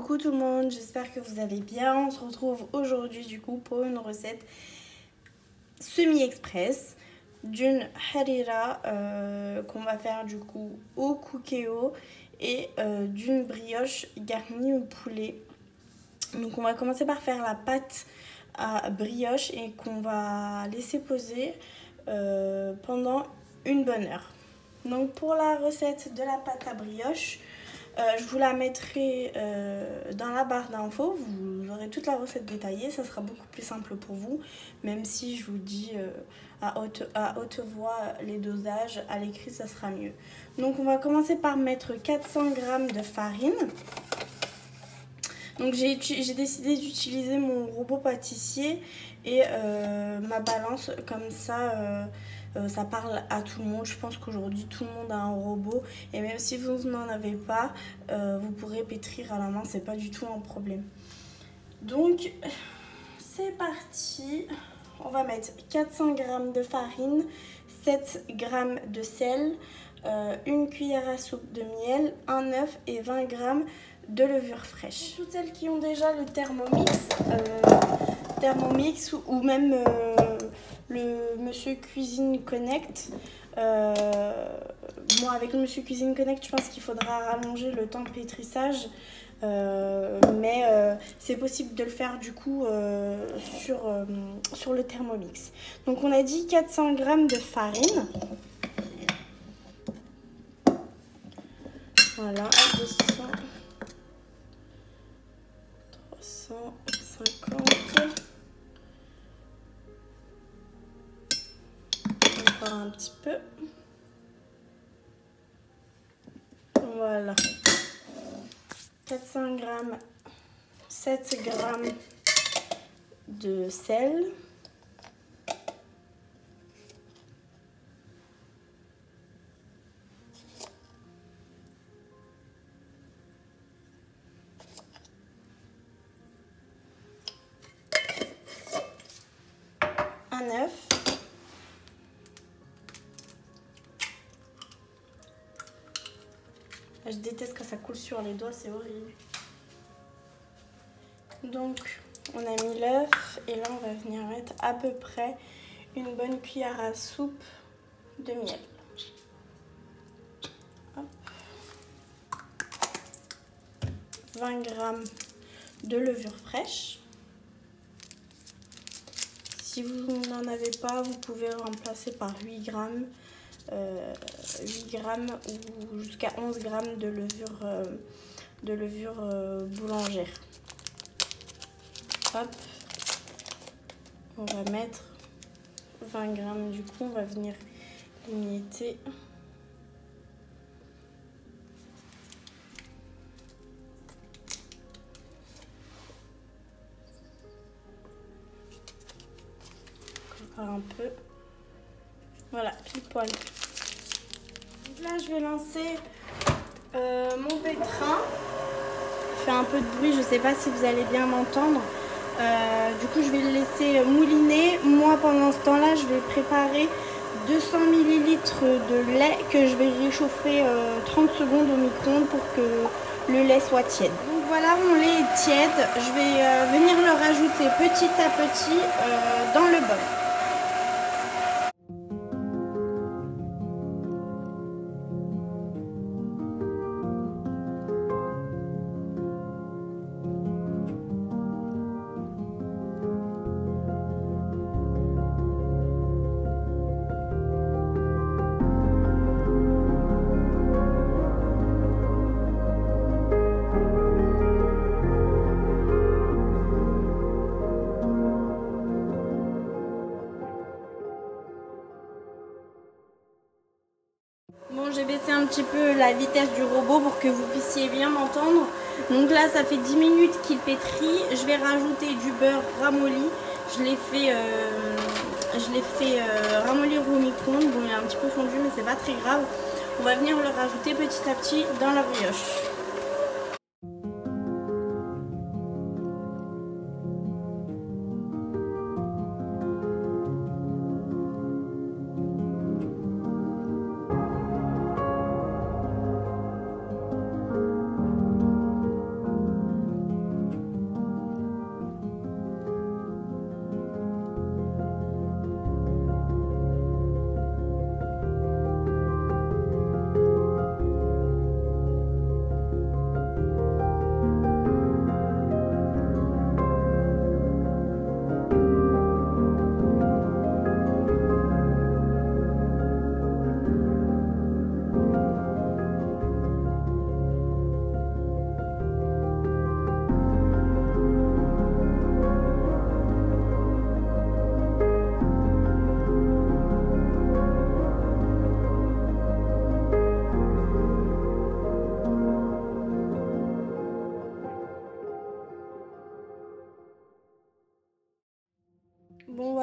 Coucou tout le monde, j'espère que vous allez bien. On se retrouve aujourd'hui du coup pour une recette semi-express d'une harira qu'on va faire du coup au cookéo et d'une brioche garnie au poulet. Donc on va commencer par faire la pâte à brioche et qu'on va laisser poser pendant une bonne heure. Donc pour la recette de la pâte à brioche, je vous la mettrai dans la barre d'infos, vous aurez toute la recette détaillée, ça sera beaucoup plus simple pour vous, même si je vous dis à haute voix les dosages, à l'écrit ça sera mieux. Donc on va commencer par mettre 400 g de farine. Donc j'ai décidé d'utiliser mon robot pâtissier et ma balance, comme ça ça parle à tout le monde. Je pense qu'aujourd'hui tout le monde a un robot et même si vous n'en avez pas, vous pourrez pétrir à la main, c'est pas du tout un problème. Donc c'est parti, on va mettre 400 g de farine, 7 g de sel, une cuillère à soupe de miel, un œuf et 20 g de levure fraîche. Toutes celles qui ont déjà le Thermomix ou même le Monsieur Cuisine Connect. Moi avec le Monsieur Cuisine Connect, je pense qu'il faudra rallonger le temps de pétrissage. Mais c'est possible de le faire du coup sur le Thermomix. Donc on a dit 400 g de farine. Voilà, 200, 350. Encore un petit peu. Voilà. 400 g, 7 g de sel. Un œuf. Je déteste quand ça coule sur les doigts, c'est horrible. Donc on a mis l'œuf et là on va venir mettre à peu près une bonne cuillère à soupe de miel. Hop. 20 g de levure fraîche. Si vous n'en avez pas, vous pouvez remplacer par 8 g ou jusqu'à 11 g de levure boulangère. Hop, on va mettre 20 g du coup, on va venir émietter. Encore un peu. Voilà, pile poil. Donc là, je vais lancer mon pétrin. Il fait un peu de bruit, je ne sais pas si vous allez bien m'entendre. Du coup, je vais le laisser mouliner. Moi, pendant ce temps-là, je vais préparer 200 ml de lait que je vais réchauffer 30 secondes au micro-ondes pour que le lait soit tiède. Donc voilà, mon lait est tiède. Je vais venir le rajouter petit à petit dans le bol. Bon, j'ai baissé un petit peu la vitesse du robot pour que vous puissiez bien m'entendre. Donc là, ça fait 10 minutes qu'il pétrit. Je vais rajouter du beurre ramolli. Je l'ai fait ramollir au micro-ondes. Bon, il est un petit peu fondu, mais c'est pas très grave. On va venir le rajouter petit à petit dans la brioche.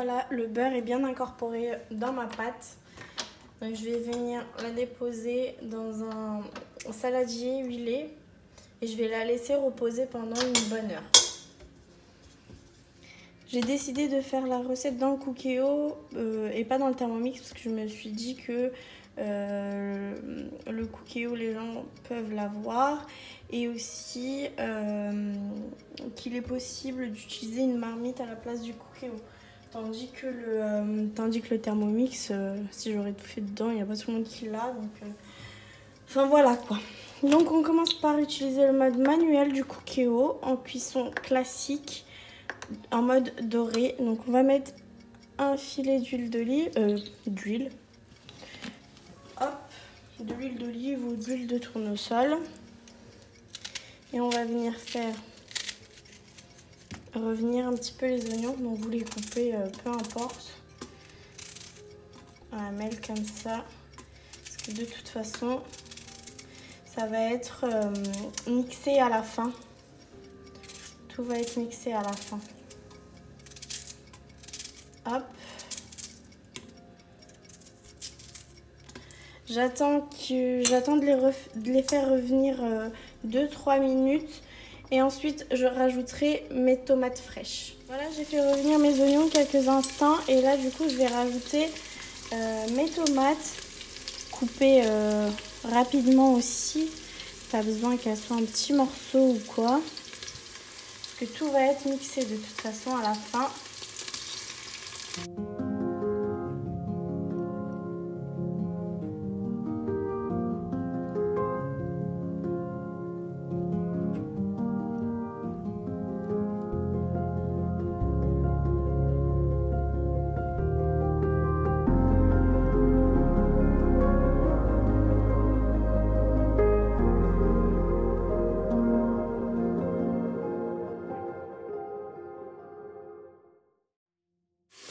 voilà, le beurre est bien incorporé dans ma pâte. Donc je vais venir la déposer dans un saladier huilé et je vais la laisser reposer pendant une bonne heure. J'ai décidé de faire la recette dans le Cookéo et pas dans le Thermomix parce que je me suis dit que le Cookéo, les gens peuvent l'avoir et aussi qu'il est possible d'utiliser une marmite à la place du Cookéo. Tandis que le Thermomix, si j'aurais tout fait dedans, il n'y a pas tout le monde qui l'a. Donc, enfin voilà quoi. Donc on commence par utiliser le mode manuel du Cookéo en cuisson classique. En mode doré, donc on va mettre un filet d'huile d'olive, de l'huile d'olive ou d'huile de tournesol et on va venir faire revenir un petit peu les oignons, donc vous les coupez peu importe, on va mettre comme ça parce que de toute façon ça va être mixé à la fin, tout va être mixé à la fin. Hop. J'attends de les faire revenir 2-3 minutes et ensuite je rajouterai mes tomates fraîches. Voilà, j'ai fait revenir mes oignons quelques instants et là du coup je vais rajouter mes tomates coupées rapidement aussi. Pas besoin qu'elles soient en petits morceaux ou quoi. Parce que tout va être mixé de toute façon à la fin.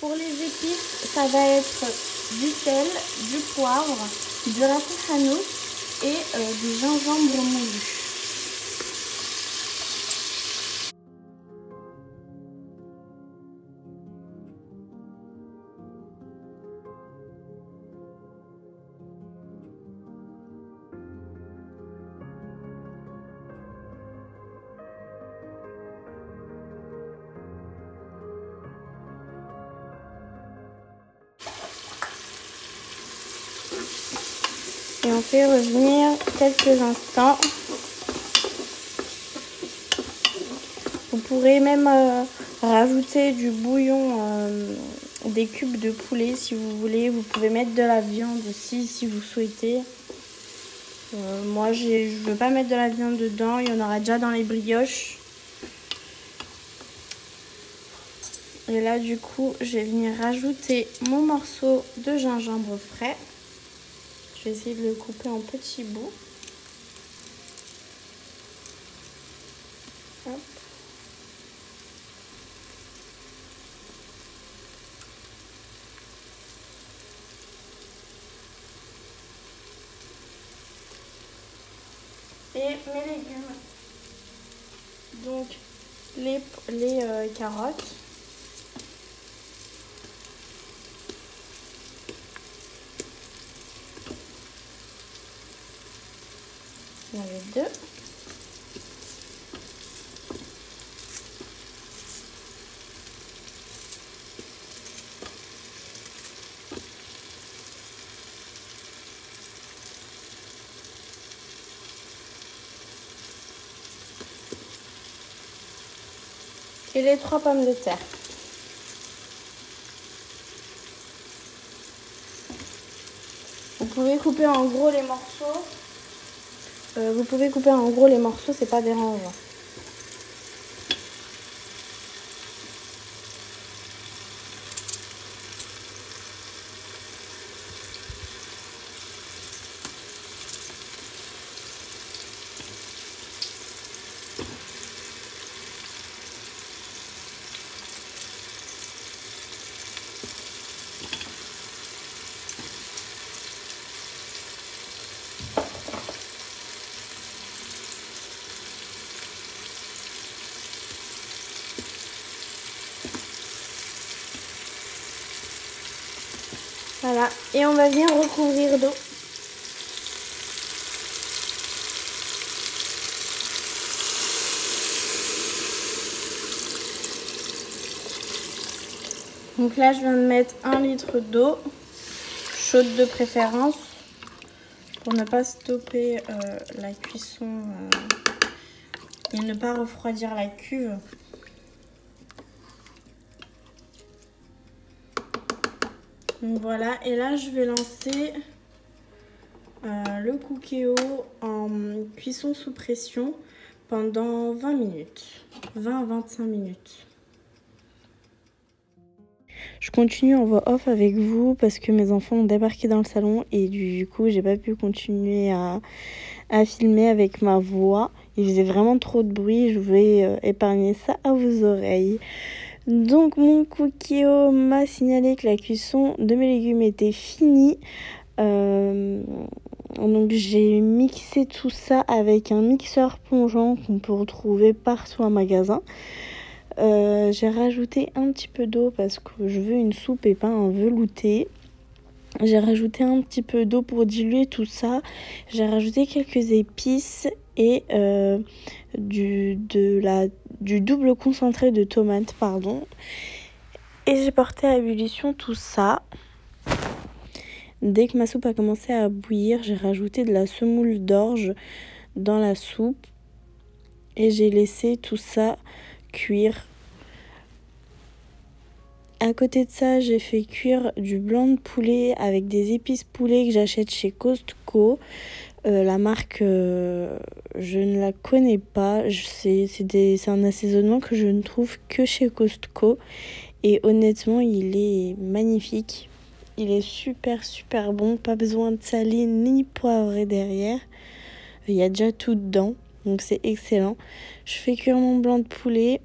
Pour les épices, ça va être du sel, du poivre, du ras el hanout et du gingembre moulu. Et on fait revenir quelques instants. Vous pourrez même rajouter du bouillon, des cubes de poulet si vous voulez. Vous pouvez mettre de la viande aussi si vous souhaitez. Moi, je ne veux pas mettre de la viande dedans. Il y en aura déjà dans les brioches. Et là, du coup, je vais venir rajouter mon morceau de gingembre frais. Je vais essayer de le couper en petits bouts. Hop. Et mes légumes. Donc, les carottes. Il y en avait 2. Et les 3 pommes de terre. Vous pouvez couper en gros les morceaux. C'est pas dérangeant. Voilà, et on va venir recouvrir d'eau. Donc là, je viens de mettre 1 litre d'eau, chaude de préférence, pour ne pas stopper la cuisson et ne pas refroidir la cuve. Donc voilà, et là je vais lancer le cookéo en cuisson sous pression pendant 20 minutes, 20 à 25 minutes. Je continue en voix off avec vous parce que mes enfants ont débarqué dans le salon et du coup j'ai pas pu continuer à filmer avec ma voix. Il faisait vraiment trop de bruit, je vais épargner ça à vos oreilles. Donc mon cookéo m'a signalé que la cuisson de mes légumes était finie. Donc j'ai mixé tout ça avec un mixeur plongeant qu'on peut retrouver partout en magasin. J'ai rajouté un petit peu d'eau parce que je veux une soupe et pas un velouté. J'ai rajouté un petit peu d'eau pour diluer tout ça. J'ai rajouté quelques épices et du double concentré de tomate, pardon. Et j'ai porté à ébullition tout ça. Dès que ma soupe a commencé à bouillir, j'ai rajouté de la semoule d'orge dans la soupe. Et j'ai laissé tout ça cuire. À côté de ça, j'ai fait cuire du blanc de poulet avec des épices poulet que j'achète chez Costco. La marque, je ne la connais pas. C'est un assaisonnement que je ne trouve que chez Costco. Et honnêtement, il est magnifique. Il est super super bon. Pas besoin de saler ni poivrer derrière. Il y a déjà tout dedans. Donc c'est excellent. Je fais cuire mon blanc de poulet.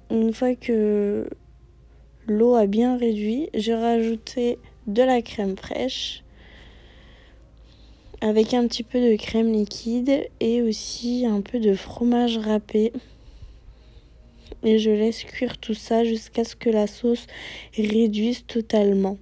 Une fois que l'eau a bien réduit, j'ai rajouté de la crème fraîche avec un petit peu de crème liquide et aussi un peu de fromage râpé. Et je laisse cuire tout ça jusqu'à ce que la sauce réduise totalement.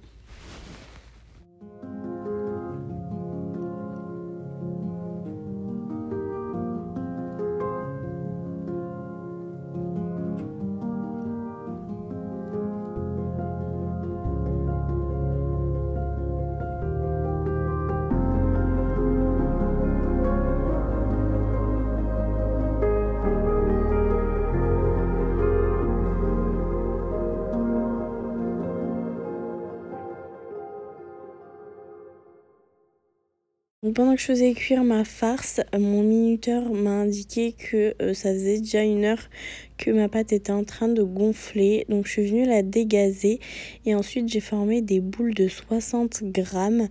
Donc pendant que je faisais cuire ma farce, mon minuteur m'a indiqué que ça faisait déjà 1 heure que ma pâte était en train de gonfler. Donc je suis venue la dégazer et ensuite j'ai formé des boules de 60 grammes.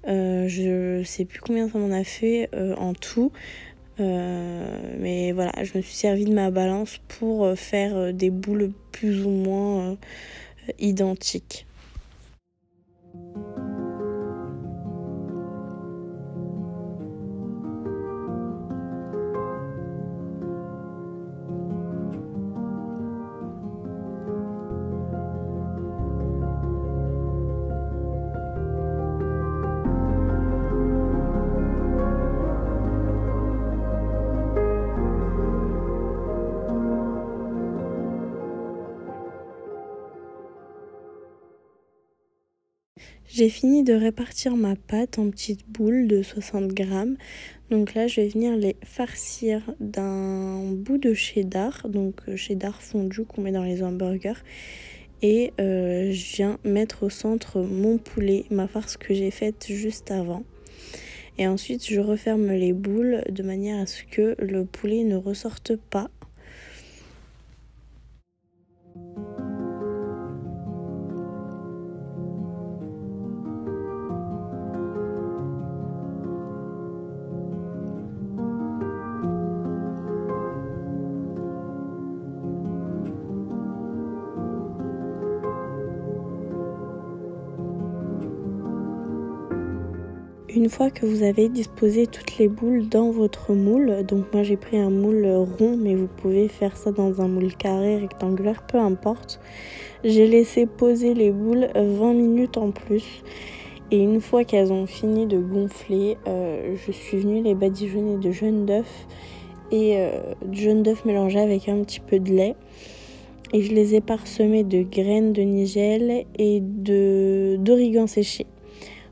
Je sais plus combien ça m'en a fait en tout. Mais voilà, je me suis servi de ma balance pour faire des boules plus ou moins identiques. J'ai fini de répartir ma pâte en petites boules de 60 grammes. Donc là, je vais venir les farcir d'un bout de cheddar, donc cheddar fondu qu'on met dans les hamburgers. Et je viens mettre au centre mon poulet, ma farce que j'ai faite juste avant. Et ensuite, je referme les boules de manière à ce que le poulet ne ressorte pas. Une fois que vous avez disposé toutes les boules dans votre moule, donc moi j'ai pris un moule rond, mais vous pouvez faire ça dans un moule carré, rectangulaire, peu importe. J'ai laissé poser les boules 20 minutes en plus. Et une fois qu'elles ont fini de gonfler, je suis venue les badigeonner de jaune d'œuf et du jaune d'œuf mélangé avec un petit peu de lait. Et je les ai parsemées de graines de nigel et d'origan séché.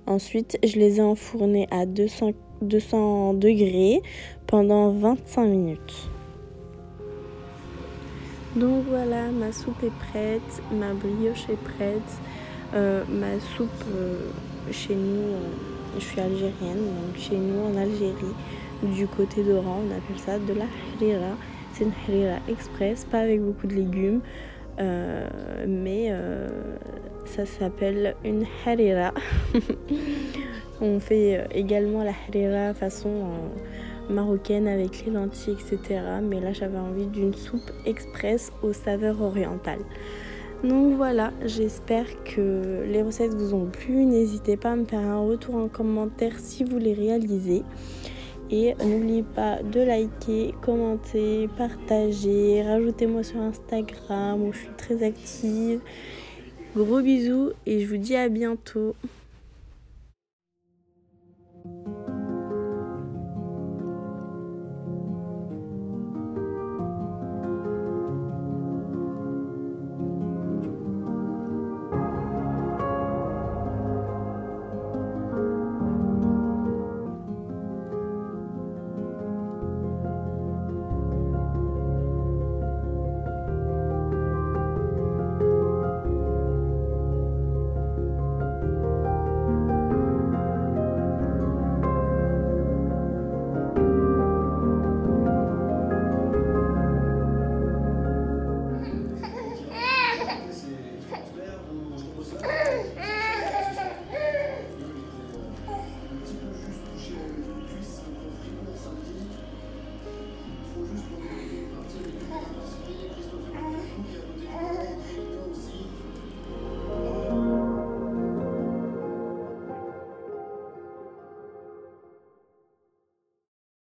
Ensuite, je les ai enfournées à 200 degrés pendant 25 minutes. Donc voilà, ma soupe est prête, ma brioche est prête. Ma soupe, chez nous, je suis algérienne, donc chez nous en Algérie, du côté d'Oran, on appelle ça de la harira. C'est une harira express, pas avec beaucoup de légumes, mais ça s'appelle une harira. On fait également la harira façon marocaine avec les lentilles, etc. Mais là, j'avais envie d'une soupe express aux saveurs orientales. Donc voilà, j'espère que les recettes vous ont plu. N'hésitez pas à me faire un retour en commentaire si vous les réalisez. Et n'oubliez pas de liker, commenter, partager, rajoutez-moi sur Instagram où je suis très active. Gros bisous et je vous dis à bientôt.